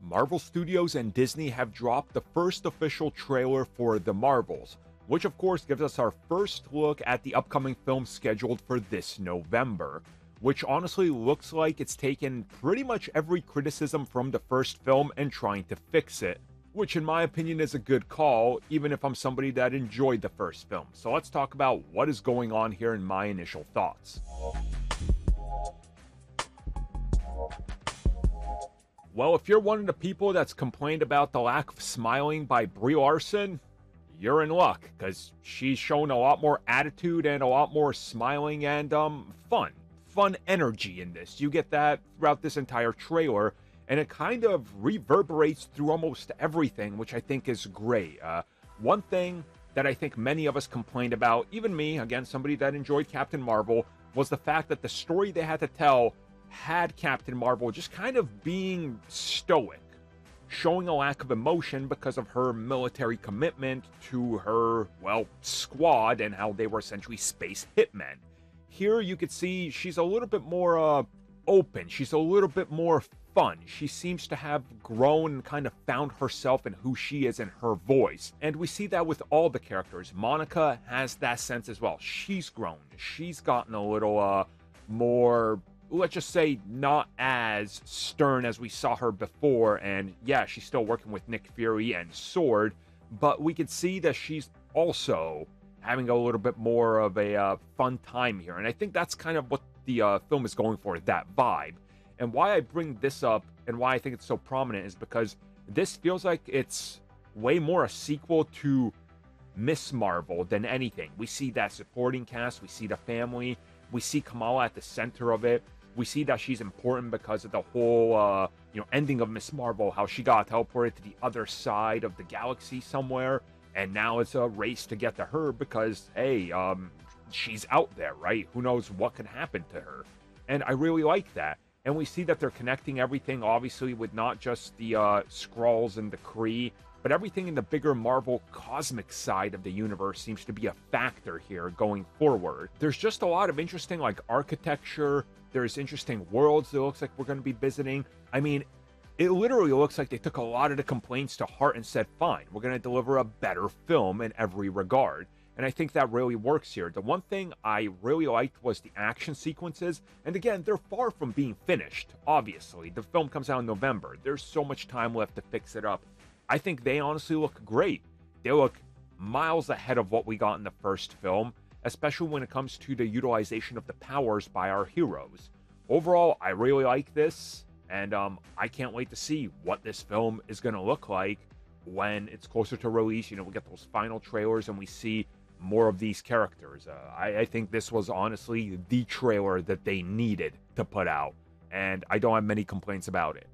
Marvel Studios and Disney have dropped the first official trailer for The Marvels, which of course gives us our first look at the upcoming film scheduled for this November, which honestly looks like it's taken pretty much every criticism from the first film and trying to fix it, which in my opinion is a good call, even if I'm somebody that enjoyed the first film. So let's talk about what is going on here in my initial thoughts. Well, if you're one of the people that's complained about the lack of smiling by Brie Larson, you're in luck, because she's shown a lot more attitude and a lot more smiling and fun energy in this. You get that throughout this entire trailer, and it kind of reverberates through almost everything, which I think is great. One thing that I think many of us complained about, even me, again, somebody that enjoyed Captain Marvel, was the fact that the story they had to tell had Captain Marvel just kind of being stoic, showing a lack of emotion because of her military commitment to her, well, squad and how they were essentially space hitmen. Here you could see she's a little bit more open, she's a little bit more fun. She seems to have grown and kind of found herself in who she is and her voice. And we see that with all the characters. Monica has that sense as well. She's grown. She's gotten a little more, let's just say, not as stern as we saw her before. And yeah, she's still working with Nick Fury and Sword, but we could see that she's also having a little bit more of a fun time here. And I think that's kind of what the film is going for, that vibe. And why I bring this up and why I think it's so prominent is because this feels like it's way more a sequel to Ms. Marvel than anything. We see that supporting cast, we see the family, we see Kamala at the center of it. We see that she's important because of the whole, ending of Ms. Marvel, how she got teleported to the other side of the galaxy somewhere, and now it's a race to get to her because, hey, she's out there, right? Who knows what could happen to her? And I really like that. And we see that they're connecting everything, obviously, with not just the Skrulls and the Kree, but everything in the bigger Marvel cosmic side of the universe seems to be a factor here going forward. There's just a lot of interesting, architecture. There's interesting worlds that it looks like we're going to be visiting. I mean, it literally looks like they took a lot of the complaints to heart and said, fine, we're going to deliver a better film in every regard. And I think that really works here. The one thing I really liked was the action sequences. And again, they're far from being finished, obviously. The film comes out in November. There's so much time left to fix it up. I think they honestly look great. They look miles ahead of what we got in the first film, especially when it comes to the utilization of the powers by our heroes. Overall, I really like this, and I can't wait to see what this film is going to look like when it's closer to release. We get those final trailers and we see more of these characters. I think this was honestly the trailer that they needed to put out, and I don't have many complaints about it.